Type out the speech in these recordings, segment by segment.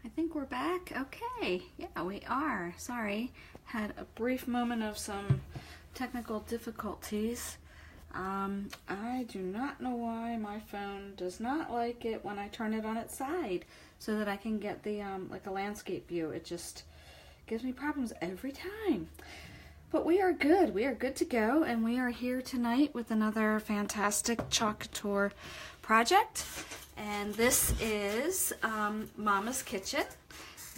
I think we're back. Okay, yeah, we are. Sorry, had a brief moment of some technical difficulties. I do not know why my phone does not like it when I turn it on its side so that I can get the like a landscape view. It just gives me problems every time. But we are good. We are good to go, and we are here tonight with another fantastic Couture project. And this is Mama's Kitchen,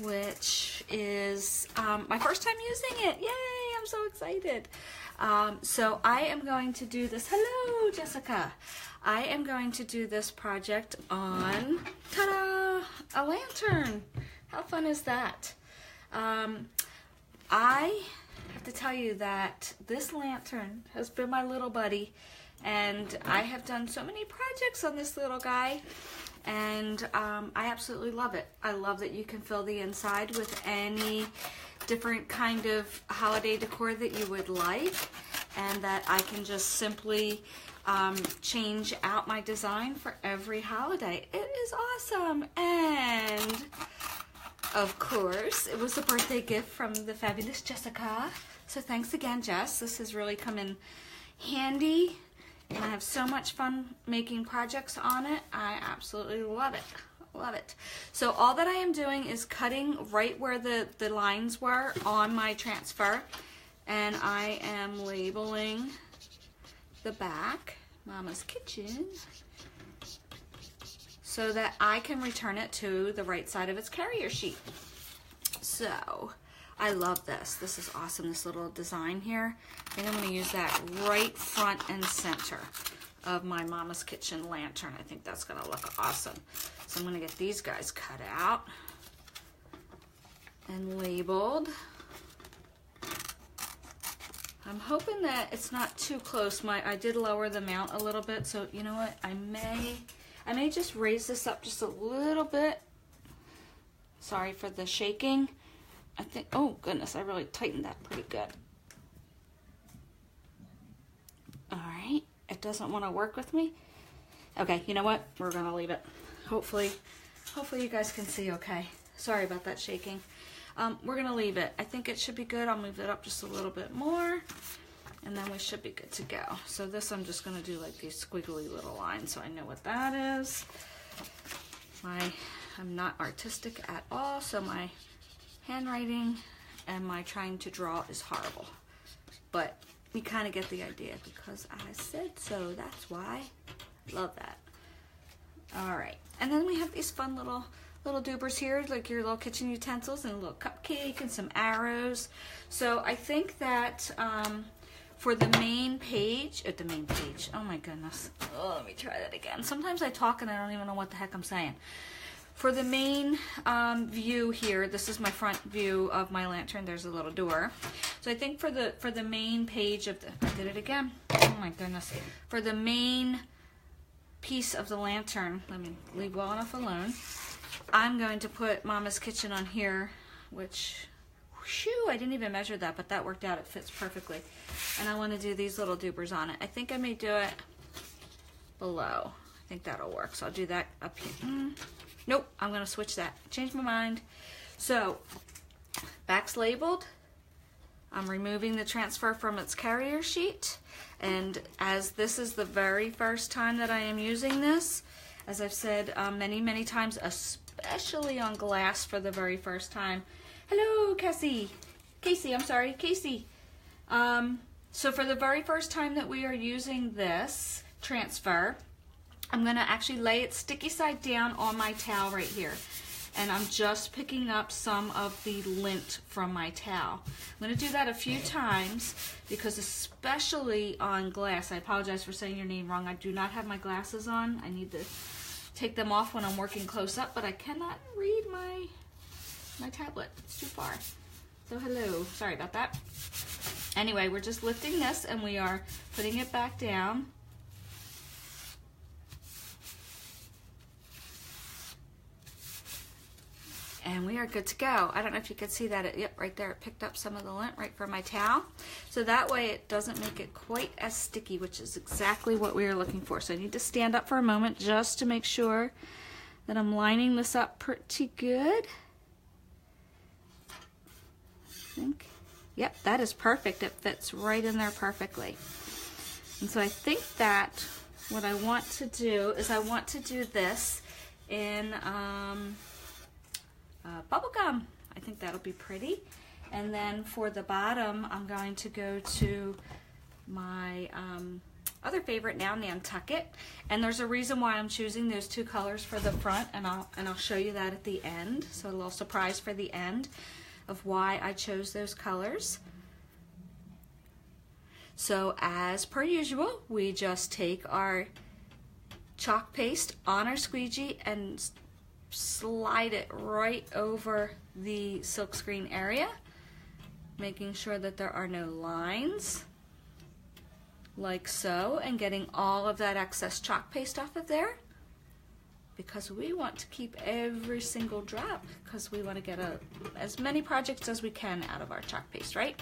which is my first time using it. Yay! I'm so excited. So I am going to do this. Hello, Jessica. I am going to do this project on, ta-da, a lantern. How fun is that? I have to tell you that this lantern has been my little buddy, and I have done so many projects on this little guy, and I absolutely love it. I love that you can fill the inside with any different kind of holiday decor that you would like, and that I can just simply change out my design for every holiday. It is awesome. And of course, it was a birthday gift from the fabulous Jessica. So thanks again, Jess. This has really come in handy, and I have so much fun making projects on it. I absolutely love it. Love it. So all that I am doing is cutting right where the lines were on my transfer, and I am labeling the back, Mama's Kitchen, so that I can return it to the right side of its carrier sheet. So I love this. This is awesome, this little design here. I think I'm going to use that right front and center of my Mama's Kitchen lantern. I think that's going to look awesome. So I'm going to get these guys cut out and labeled. I'm hoping that it's not too close. I did lower the mount a little bit, so you know what? I may just raise this up just a little bit. Sorry for the shaking. I think, oh goodness, I really tightened that pretty good. All right, it doesn't want to work with me. Okay, you know what? We're gonna leave it. Hopefully you guys can see okay. Sorry about that shaking. We're gonna leave it. I think it should be good. I'll move it up just a little bit more, and then we should be good to go. So this, I'm just gonna do like these squiggly little lines so I know what that is. I'm not artistic at all, so my handwriting and my trying to draw is horrible. But you kind of get the idea because I said so. That's why. Love that. All right, and then we have these fun little doobers here, like your little kitchen utensils and a little cupcake and some arrows. So I think that for the main page, oh my goodness. Oh, let me try that again. Sometimes I talk and I don't even know what the heck I'm saying. For the main view here, this is my front view of my lantern. There's a little door. So I think for the main page of I did it again. Oh my goodness. For the main piece of the lantern, let me leave well enough alone. I'm going to put Mama's Kitchen on here, which, shoo, I didn't even measure that, but that worked out. It fits perfectly. And I want to do these little doobers on it. I think I may do it below. I think that'll work. So I'll do that up here. Nope, I'm going to switch that. Change my mind. So, back's labeled. I'm removing the transfer from its carrier sheet. And as this is the very first time that I am using this, as I've said many times, especially on glass for the very first time. Hello, Casey. Casey, I'm sorry, Casey. So for the very first time that we are using this transfer, I'm going to actually lay it sticky side down on my towel right here. And I'm just picking up some of the lint from my towel. I'm going to do that a few times because especially on glass, I apologize for saying your name wrong. I do not have my glasses on. I need to take them off when I'm working close up, but I cannot read my tablet. It's too far. So hello. Sorry about that. Anyway, we're just lifting this and we are putting it back down. And we are good to go. I don't know if you could see that. Yep, right there. It picked up some of the lint right from my towel. So that way it doesn't make it quite as sticky, which is exactly what we are looking for. So I need to stand up for a moment just to make sure that I'm lining this up pretty good. think. Yep, that is perfect. It fits right in there perfectly. And so I think that what I want to do is I want to do this in bubble gum. I think that'll be pretty. And then for the bottom, I'm going to go to my other favorite now, Nantucket. And there's a reason why I'm choosing those two colors for the front, and I'll show you that at the end. So a little surprise for the end of why I chose those colors. So as per usual, we just take our chalk paste on our squeegee and slide it right over the silkscreen area, making sure that there are no lines, like so, and getting all of that excess chalk paste off of there, because we want to keep every single drop, because we want to get as many projects as we can out of our chalk paste, right?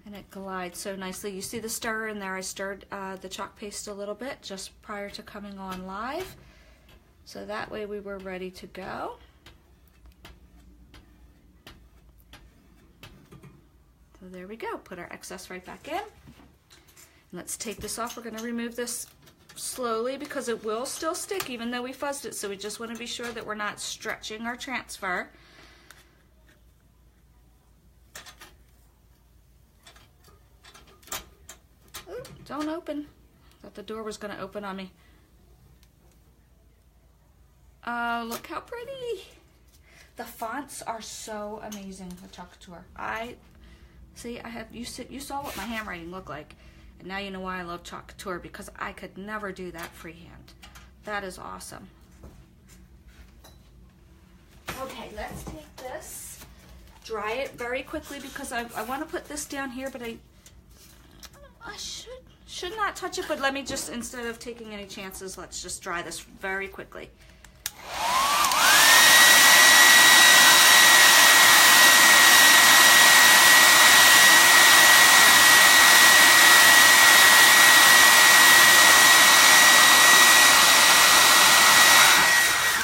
And it glides so nicely. You see the stir in there. I stirred the chalk paste a little bit just prior to coming on live, so that way we were ready to go. So there we go. Put our excess right back in. Let's take this off. We're going to remove this slowly because it will still stick even though we fuzzed it. So we just want to be sure that we're not stretching our transfer. Ooh, don't open. Thought the door was going to open on me. Oh, look how pretty. The fonts are so amazing with Couture. You saw what my handwriting looked like, and now you know why I love Couture, because I could never do that freehand. That is awesome. Okay, let's take this, dry it very quickly, because I want to put this down here, but I should not touch it, but let me just, instead of taking any chances, let's just dry this very quickly.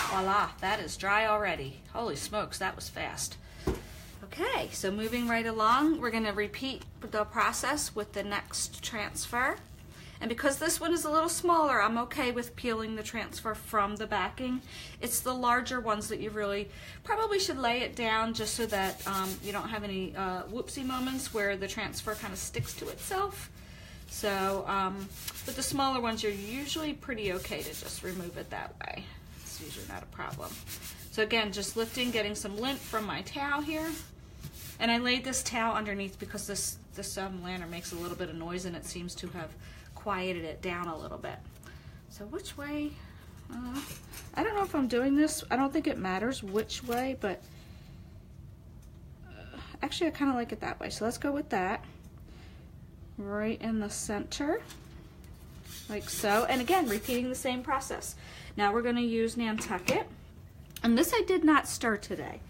Voila, that is dry already. Holy smokes, that was fast. Okay, so moving right along, we're going to repeat the process with the next transfer. And because this one is a little smaller, I'm okay with peeling the transfer from the backing. It's the larger ones that you really probably should lay it down just so that you don't have any whoopsie moments where the transfer kind of sticks to itself. So with the smaller ones, you're usually pretty okay to just remove it that way. It's usually not a problem. So again, just lifting, getting some lint from my towel here. And I laid this towel underneath because this lantern makes a little bit of noise, and it seems to have quieted it down a little bit. So which way? I don't know if I'm doing this. I don't think it matters which way, but actually I kind of like it that way. So let's go with that. Right in the center, like so. And again, repeating the same process. Now we're going to use Nantucket. And this I did not stir today.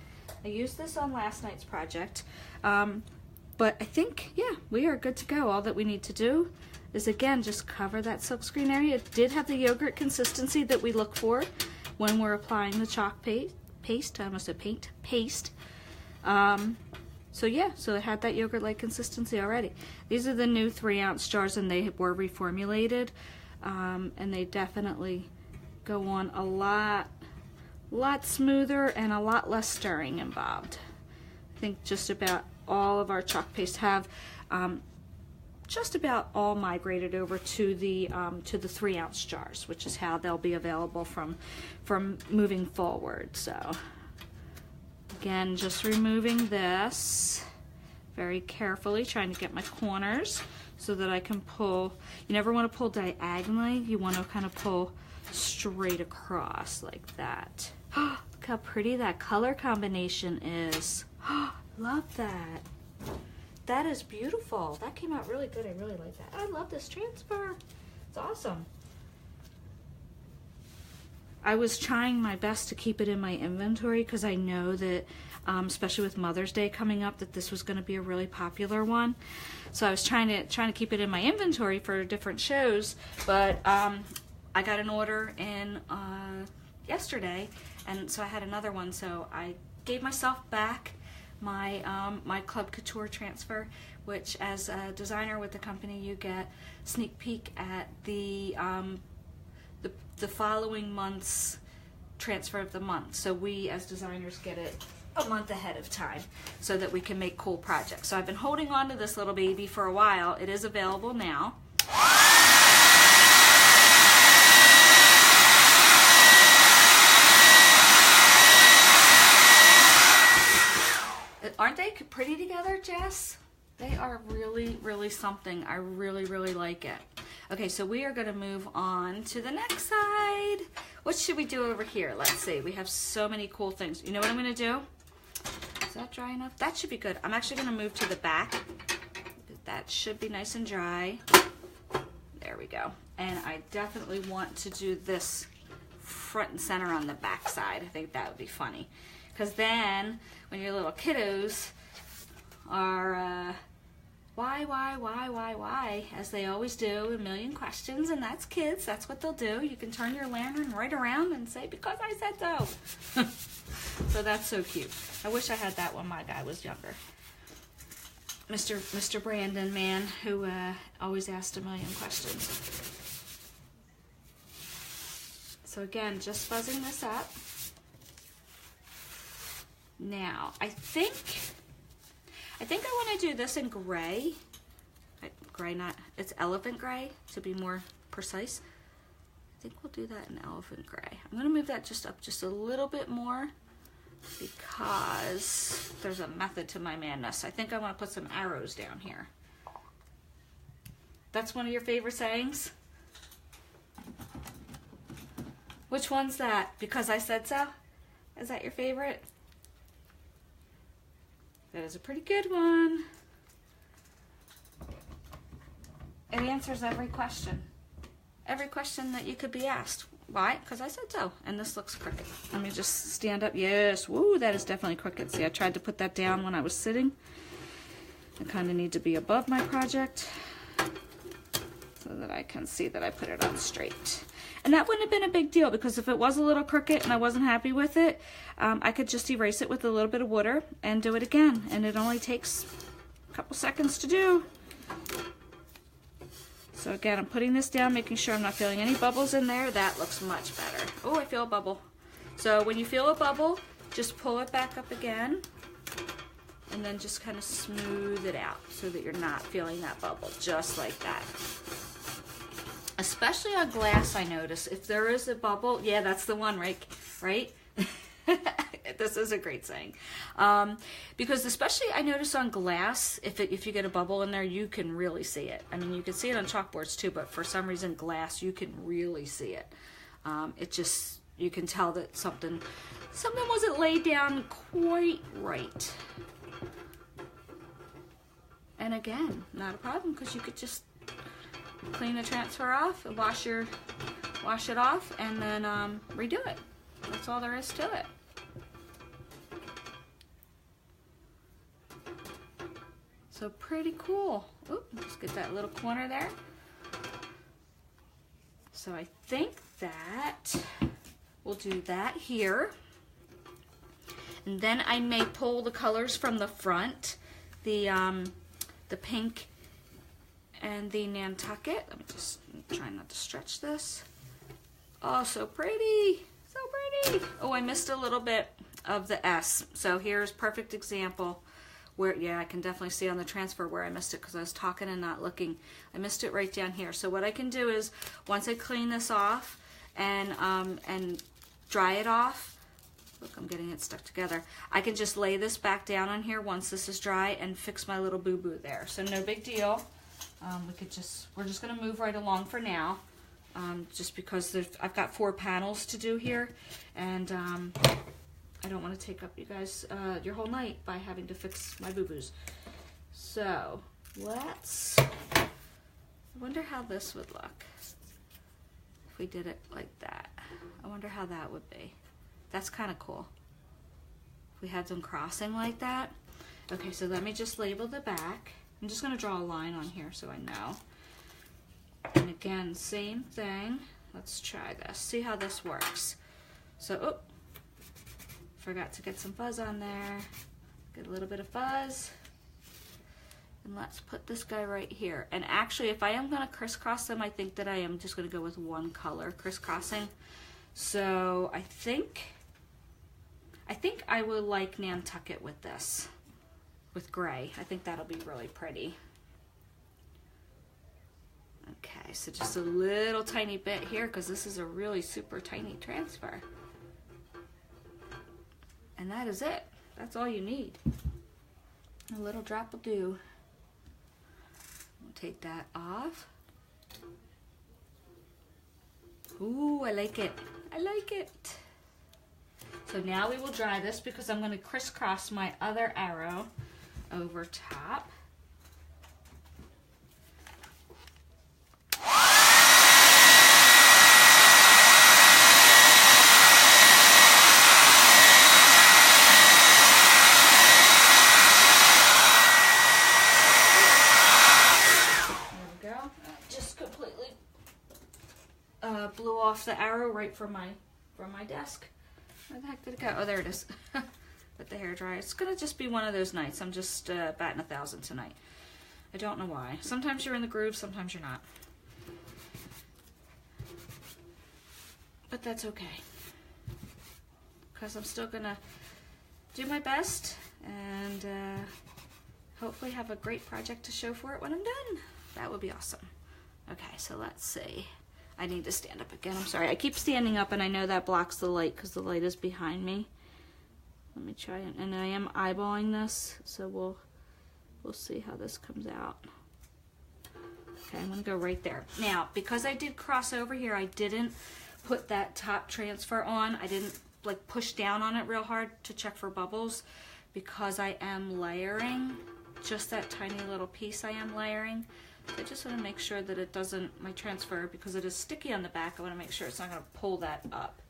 I used this on last night's project. But I think, yeah, we are good to go. All that we need to do is, again, just cover that silkscreen area. It did have the yogurt consistency that we look for when we're applying the chalk paste. I almost said paste. So yeah, so it had that yogurt-like consistency already. These are the new 3-ounce jars, and they were reformulated, and they definitely go on a lot smoother and a lot less stirring involved. I think just about all of our chalk paste have just about all migrated over to the 3-ounce jars, which is how they'll be available from moving forward. So again, just removing this very carefully, trying to get my corners so that I can pull. You never want to pull diagonally. You want to kind of pull straight across like that. Look how pretty that color combination is. Love that. That is beautiful. That came out really good. I really like that. I love this transfer. It's awesome. I was trying my best to keep it in my inventory because I know that, especially with Mother's Day coming up, that this was going to be a really popular one. So I was trying to keep it in my inventory for different shows, but I got an order in yesterday, and so I had another one. So I gave myself back my my Club Couture transfer, which as a designer with the company you get sneak peek at the following month's transfer of the month. So we as designers get it a month ahead of time so that we can make cool projects. So I've been holding on to this little baby for a while. It is available now. Aren't they pretty together, Jess? They are really, really something. I really, really like it. Okay, so we are going to move on to the next side. What should we do over here? Let's see. We have so many cool things. You know what I'm going to do? Is that dry enough? That should be good. I'm actually going to move to the back. That should be nice and dry. There we go. And I definitely want to do this front and center on the back side. I think that would be funny. Because then, when your little kiddos are, why, as they always do, a million questions, and that's kids, that's what they'll do. You can turn your lantern right around and say, because I said so. So that's so cute. I wish I had that when my guy was younger. Mr. Brandon, man, who always asked a million questions. So again, just fuzzing this up. Now, I think I want to do this in gray. Gray, not, it's elephant gray to be more precise. I think we'll do that in elephant gray. I'm going to move that just up just a little bit more because there's a method to my madness. I think I want to put some arrows down here. That's one of your favorite sayings? Which one's that? Because I said so? Is that your favorite? That is a pretty good one. It answers every question. Every question that you could be asked. Why? Because I said so. And this looks crooked. Let me just stand up. Yes. Woo, that is definitely crooked. See, I tried to put that down when I was sitting. I kind of need to be above my project so that I can see that I put it on straight. And that wouldn't have been a big deal because if it was a little crooked and I wasn't happy with it, I could just erase it with a little bit of water and do it again. And it only takes a couple seconds to do. So again, I'm putting this down, making sure I'm not feeling any bubbles in there. That looks much better. Oh, I feel a bubble. So when you feel a bubble, just pull it back up again and then just kind of smooth it out so that you're not feeling that bubble, just like that. Especially on glass, I notice. If there is a bubble, yeah, that's the one, right? This is a great saying. Because especially I notice on glass, if you get a bubble in there, you can really see it. I mean, you can see it on chalkboards too, but for some reason, glass, you can really see it. It just, you can tell that something wasn't laid down quite right. And again, not a problem because you could just clean the transfer off, wash it off, and then redo it. That's all there is to it. So pretty cool. Oop, let's get that little corner there. So I think that we'll do that here. And then I may pull the colors from the front, the pink and the Nantucket. Let me just try not to stretch this. Oh, so pretty. So pretty. Oh, I missed a little bit of the S. So here's perfect example where, yeah, I can definitely see on the transfer where I missed it because I was talking and not looking. I missed it right down here. So what I can do is once I clean this off and dry it off, look, I'm getting it stuck together. I can just lay this back down on here once this is dry and fix my little boo-boo there. So no big deal. We're just gonna move right along for now, just because I've got 4 panels to do here, and I don't want to take up you guys your whole night by having to fix my boo-boos. So I wonder how this would look if we did it like that. I wonder how that would be. That's kind of cool. If we had them crossing like that. Okay, so let me just label the back. I'm just going to draw a line on here so I know. And again, same thing. Let's try this. See how this works. So, forgot to get some fuzz on there. Get a little bit of fuzz. And let's put this guy right here. And actually, if I am gonna crisscross them, I think that I am just gonna go with one color crisscrossing. So I think I would like Nantucket with this, with gray. I think that'll be really pretty. Okay, so just a little tiny bit here because this is a really super tiny transfer. And that is it. That's all you need. A little drop will do. We'll take that off. Ooh, I like it. I like it. So now we will dry this because I'm going to crisscross my other arrow over top. Blew off the arrow right from my desk. Where the heck did it go? Oh, there it is. With the hairdryer. It's gonna just be one of those nights. I'm just batting 1,000 tonight. I don't know why. Sometimes you're in the groove, sometimes you're not. But that's okay. Because I'm still gonna do my best and hopefully have a great project to show for it when I'm done. That would be awesome. Okay, so let's see. I need to stand up again. I'm sorry. I keep standing up and I know that blocks the light because the light is behind me. Let me try it. And I am eyeballing this, so we'll see how this comes out. Okay, I'm gonna go right there. Now, because I did cross over here, I didn't put that top transfer on. I didn't like push down on it real hard to check for bubbles because I am layering just that tiny little piece I am layering. I just want to make sure that it doesn't, my transfer, because it is sticky on the back, I want to make sure it's not going to pull that up.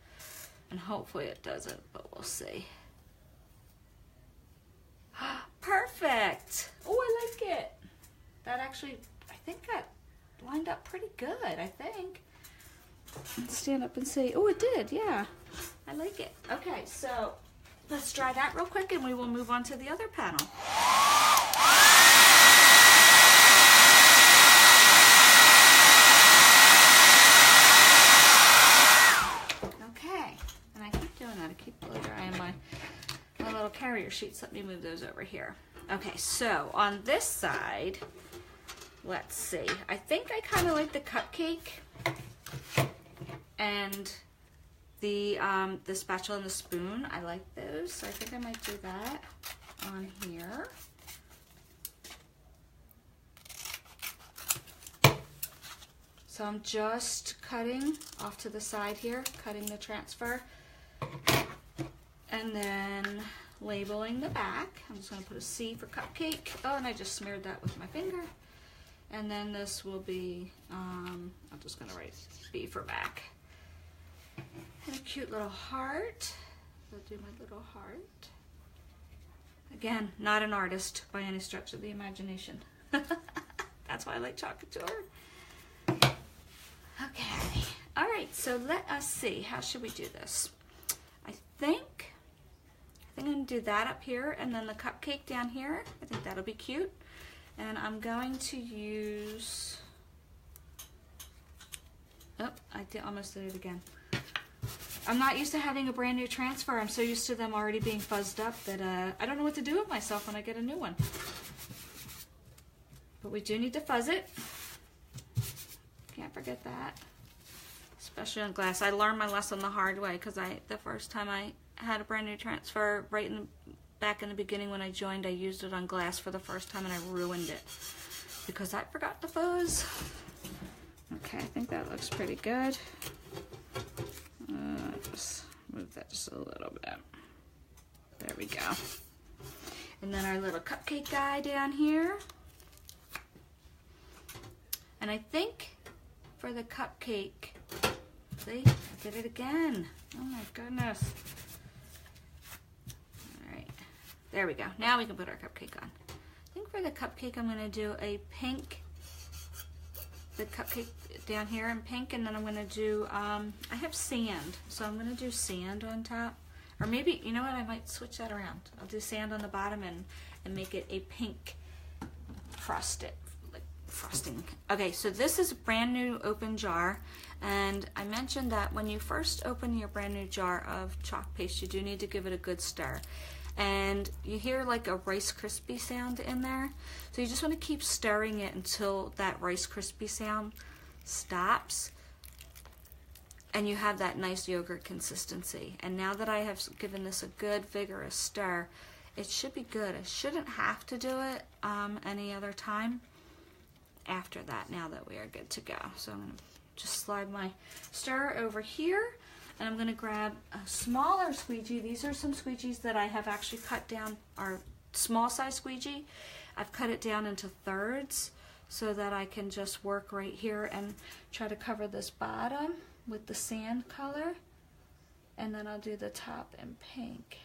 And hopefully it doesn't, but we'll see. Perfect! Oh, I like it. That actually, I think that lined up pretty good, I think. Let's stand up and see. Oh, it did, yeah. I like it. Okay, so let's dry that real quick and we will move on to the other panel. I keep blow drying my little carrier sheets. Let me move those over here. Okay, so on this side, let's see. I think I kind of like the cupcake and the spatula and the spoon. I like those, so I think I might do that on here. So I'm just cutting off to the side here, cutting the transfer. And then labeling the back. I'm just going to put a C for cupcake. Oh, and I just smeared that with my finger. And then this will be, I'm just going to write B for back. And a cute little heart. I'll do my little heart. Again, not an artist by any stretch of the imagination. That's why I like Couture. Okay. All right, so let us see. How should we do this? I think I'm going to do that up here and then the cupcake down here. I think that'll be cute. And I'm going to use, oh, almost did it again. I'm not used to having a brand new transfer. I'm so used to them already being fuzzed up that I don't know what to do with myself when I get a new one. But we do need to fuzz it. Can't forget that. Especially on glass. I learned my lesson the hard way because the first time I had a brand new transfer, back in the beginning when I joined, I used it on glass for the first time and I ruined it because I forgot to fuzz. Okay, I think that looks pretty good. Just move that just a little bit. There we go. And then our little cupcake guy down here. And I think for the cupcake, see, I did it again. Oh my goodness. All right, there we go. Now we can put our cupcake on. I think for the cupcake, I'm gonna do a pink, the cupcake down here in pink, and then I'm gonna do, I have sand, so I'm gonna do sand on top. Or maybe, you know what, I might switch that around. I'll do sand on the bottom and make it a pink frosting. Okay, so this is a brand new open jar, and I mentioned that when you first open your brand new jar of chalk paste, you do need to give it a good stir. And you hear like a Rice Krispie sound in there, so you just want to keep stirring it until that Rice Krispie sound stops and you have that nice yogurt consistency. And now that I have given this a good vigorous stir, it should be good. I shouldn't have to do it any other time after that, now that we are good to go. So I'm going to just slide my stir over here, and I'm going to grab a smaller squeegee. These are some squeegees that I have actually cut down, are small size squeegee. I've cut it down into thirds so that I can just work right here and try to cover this bottom with the sand color, and then I'll do the top in pink.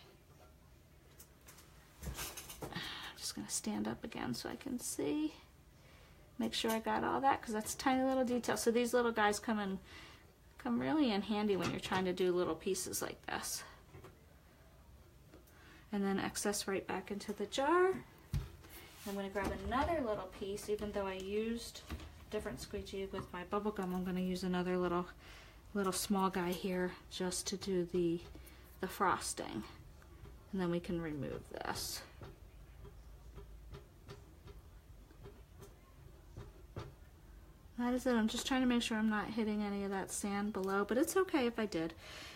I'm just going to stand up again so I can see. Make sure I got all that, because that's tiny little detail. So these little guys come really in handy when you're trying to do little pieces like this. And then excess right back into the jar. I'm going to grab another little piece, even though I used different squeegee with my bubble gum. I'm going to use another little small guy here just to do the frosting. And then we can remove this. That is it. I'm just trying to make sure I'm not hitting any of that sand below, but it's okay if I did.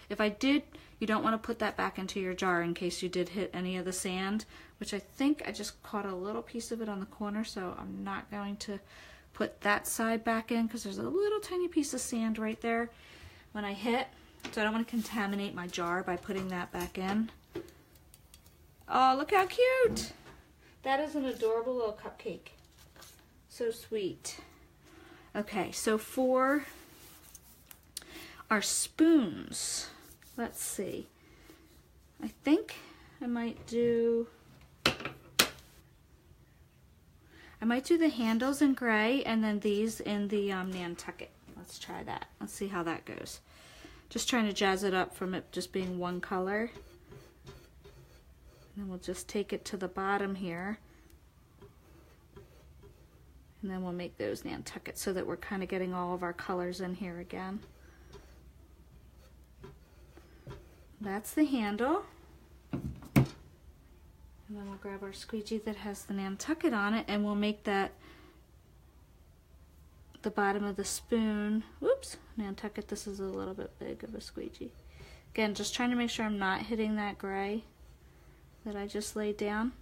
If I did, you don't want to put that back into your jar in case you did hit any of the sand, which I think I just caught a little piece of it on the corner, so I'm not going to put that side back in because there's a little tiny piece of sand right there when I hit, so I don't want to contaminate my jar by putting that back in. Oh, look how cute! That is an adorable little cupcake. So sweet. Okay, so for our spoons, let's see. I think I might do the handles in gray and then these in the Nantucket. Let's try that. Let's see how that goes. Just trying to jazz it up from it just being one color. And then we'll just take it to the bottom here. And then we'll make those Nantucket so that we're kind of getting all of our colors in here again. That's the handle. And then we'll grab our squeegee that has the Nantucket on it, and we'll make that the bottom of the spoon. Whoops, Nantucket, this is a little bit big of a squeegee. Again, just trying to make sure I'm not hitting that gray that I just laid down.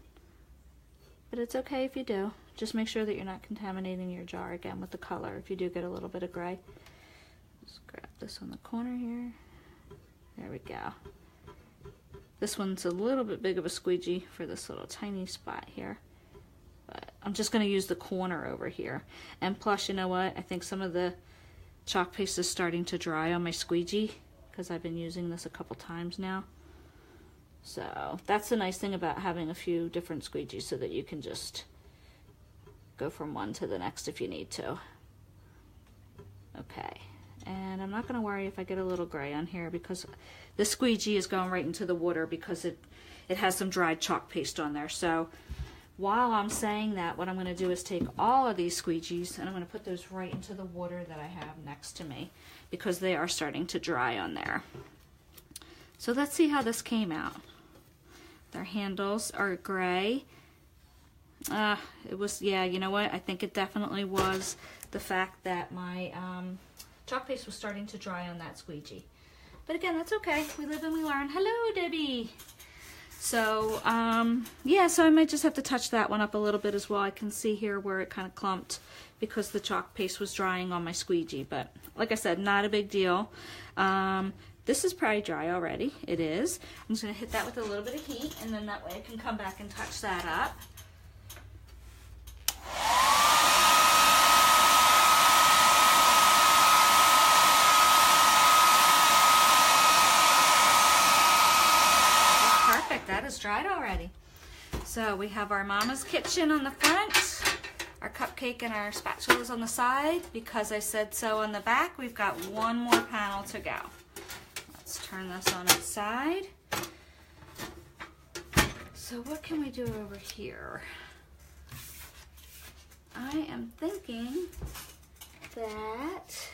But it's okay if you do. Just make sure that you're not contaminating your jar again with the color if you do get a little bit of gray. Just grab this on the corner here. There we go. This one's a little bit big of a squeegee for this little tiny spot here. But I'm just going to use the corner over here. And plus, you know what? I think some of the chalk paste is starting to dry on my squeegee because I've been using this a couple times now. So that's the nice thing about having a few different squeegees, so that you can just go from one to the next if you need to. Okay, and I'm not going to worry if I get a little gray on here because the squeegee is going right into the water because it has some dried chalk paste on there. So while I'm saying that, what I'm going to do is take all of these squeegees and I'm going to put those right into the water that I have next to me because they are starting to dry on there. So let's see how this came out. Their handles are gray. It was, yeah, you know what? I think it definitely was the fact that my chalk paste was starting to dry on that squeegee. But again, that's okay. We live and we learn. Hello, Debbie. So, yeah, so I might just have to touch that one up a little bit as well. I can see here where it kind of clumped because the chalk paste was drying on my squeegee. But like I said, not a big deal. This is probably dry already. It is. I'm just going to hit that with a little bit of heat, and then that way I can come back and touch that up. Perfect. That is dried already. So we have our Mama's Kitchen on the front, our cupcake and our spatulas on the side. Because I said so on the back, we've got one more panel to go. Turn this on its side. So what can we do over here? I am thinking that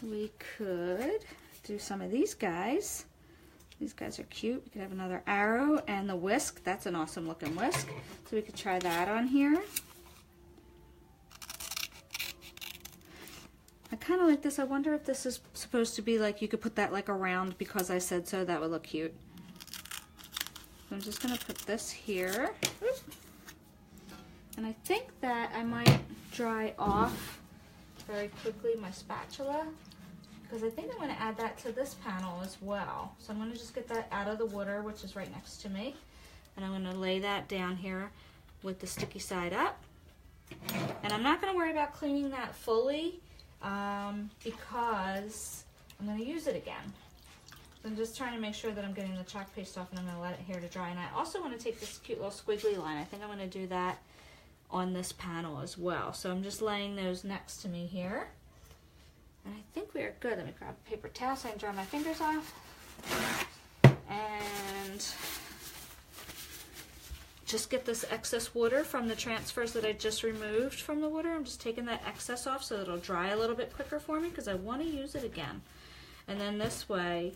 we could do some of these guys. These guys are cute. We could have another arrow and the whisk. That's an awesome looking whisk. So we could try that on here. I kind of like this. I wonder if this is supposed to be like, you could put that like around because I said so. That would look cute. So I'm just going to put this here. Oops. And I think that I might dry off very quickly my spatula, because I think I'm going to add that to this panel as well. So I'm going to just get that out of the water, which is right next to me. And I'm going to lay that down here with the sticky side up. And I'm not going to worry about cleaning that fully because I'm going to use it again. So I'm just trying to make sure that I'm getting the chalk paste off, and I'm going to let it here to dry. And I also want to take this cute little squiggly line. I think I'm going to do that on this panel as well. So I'm just laying those next to me here. And I think we are good. Let me grab a paper towel so I can dry my fingers off. And just get this excess water from the transfers that I just removed from the water. I'm just taking that excess off so it'll dry a little bit quicker for me because I want to use it again. And then this way,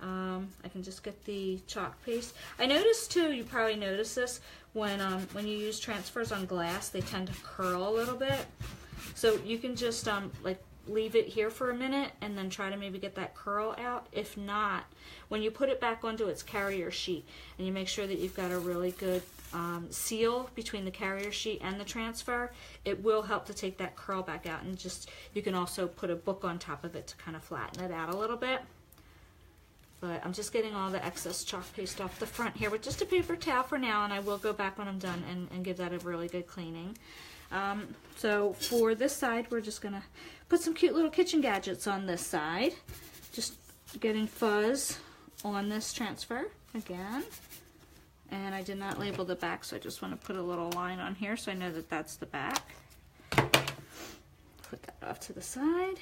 I can just get the chalk paste. I noticed too, you probably noticed this, when you use transfers on glass, they tend to curl a little bit. So you can just like leave it here for a minute and then try to maybe get that curl out. If not, when you put it back onto its carrier sheet and you make sure that you've got a really good seal between the carrier sheet and the transfer, it will help to take that curl back out. And just, you can also put a book on top of it to kind of flatten it out a little bit. But I'm just getting all the excess chalk paste off the front here with just a paper towel for now, and I will go back when I'm done and give that a really good cleaning. So for this side, we're just going to put some cute little kitchen gadgets on this side. Just getting fuzz on this transfer again. And I did not label the back, so I just want to put a little line on here so I know that that's the back. Put that off to the side.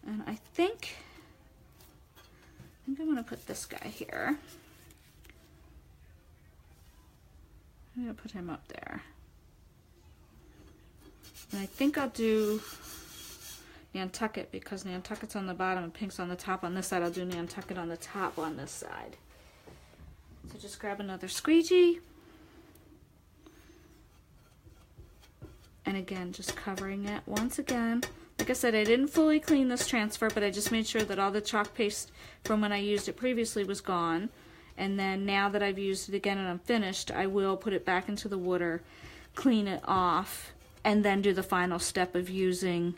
And I think I'm going to put this guy here. I'm going to put him up there. And I think I'll do Nantucket because Nantucket's on the bottom and Pink's on the top on this side. I'll do Nantucket on the top on this side. So just grab another squeegee. And again, just covering it once again. Like I said, I didn't fully clean this transfer, but I just made sure that all the chalk paste from when I used it previously was gone. And then now that I've used it again and I'm finished, I will put it back into the water, clean it off, and then do the final step of using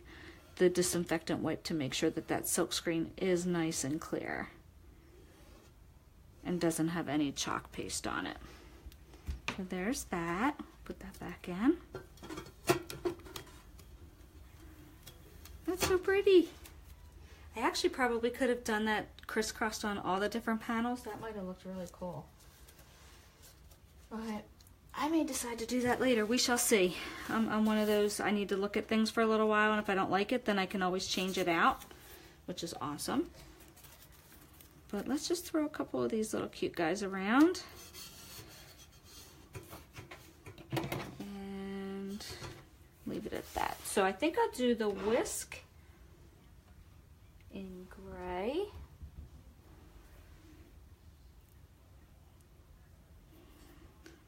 the disinfectant wipe to make sure that that silkscreen is nice and clear and doesn't have any chalk paste on it. So there's that. Put that back in. That's so pretty. I actually probably could have done that crisscrossed on all the different panels. That might have looked really cool. But I may decide to do that later. We shall see. I'm one of those, I need to look at things for a little while, and if I don't like it, then I can always change it out, which is awesome. But let's just throw a couple of these little cute guys around. And leave it at that. So I think I'll do the whisk in gray.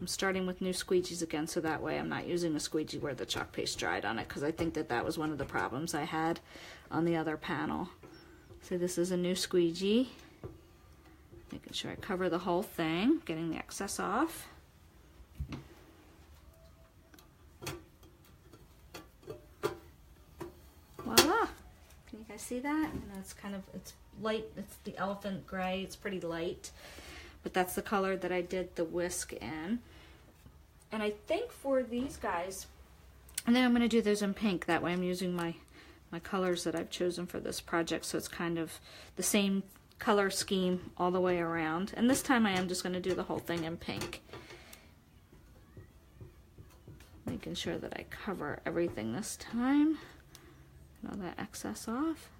I'm starting with new squeegees again, so that way I'm not using a squeegee where the chalk paste dried on it, because I think that that was one of the problems I had on the other panel. So this is a new squeegee. Making sure I cover the whole thing, getting the excess off. Voila! Can you guys see that? And it's kind of, it's light, it's the elephant gray, it's pretty light. But that's the color that I did the whisk in. And I think for these guys, and then I'm going to do those in pink. That way I'm using my colors that I've chosen for this project. So it's kind of the same color scheme all the way around. And this time I am just going to do the whole thing in pink. Making sure that I cover everything this time. Get all that excess off.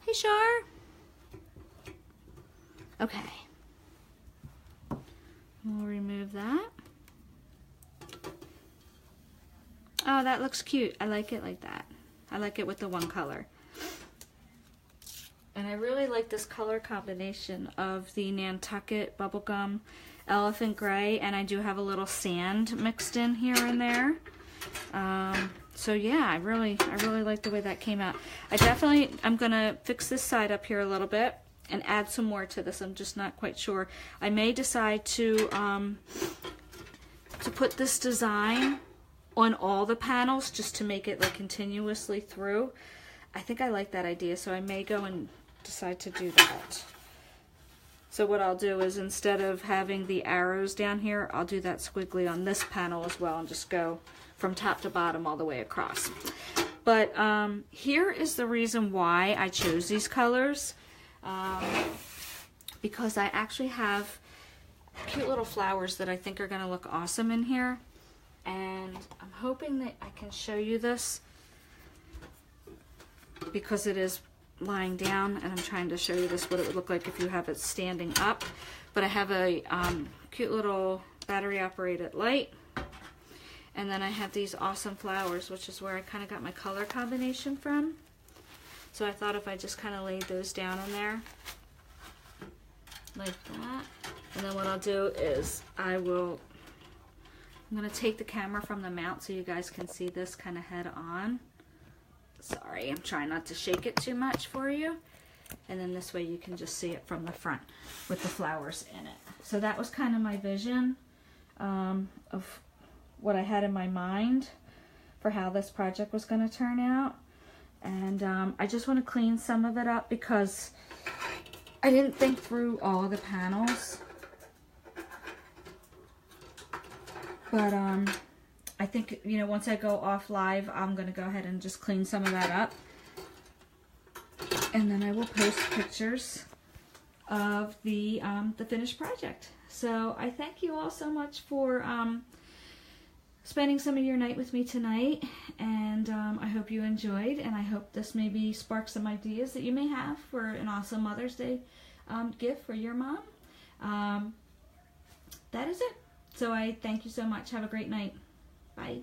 Hey, Shar. Okay. We'll remove that. Oh, that looks cute. I like it like that. I like it with the one color. And I really like this color combination of the Nantucket Bubblegum Elephant Gray, and I do have a little sand mixed in here and there. So yeah, I really like the way that came out. I'm gonna fix this side up here a little bit and add some more to this. I'm just not quite sure. I may decide to put this design on all the panels just to make it like continuously through. I think I like that idea, so I may go and decide to do that. So what I'll do is, instead of having the arrows down here, I'll do that squiggly on this panel as well and just go from top to bottom all the way across. But here is the reason why I chose these colors. Because I actually have cute little flowers that I think are going to look awesome in here. And I'm hoping that I can show you this because it is lying down, and I'm trying to show you this, what it would look like if you have it standing up. But I have a cute little battery operated light, and then I have these awesome flowers, which is where I kind of got my color combination from. So I thought if I just kind of laid those down in there like that, and then what I'll do is I'm going to take the camera from the mount so you guys can see this kind of head on. Sorry, I'm trying not to shake it too much for you. And then this way you can just see it from the front with the flowers in it. So that was kind of my vision of what I had in my mind for how this project was going to turn out. And I just want to clean some of it up because I didn't think through all of the panels. But I think, you know, once I go off live, I'm going to go ahead and just clean some of that up. And then I will post pictures of the finished project. So I thank you all so much for spending some of your night with me tonight. And I hope you enjoyed. And I hope this maybe sparks some ideas that you may have for an awesome Mother's Day gift for your mom. That is it. So I thank you so much. Have a great night. Bye.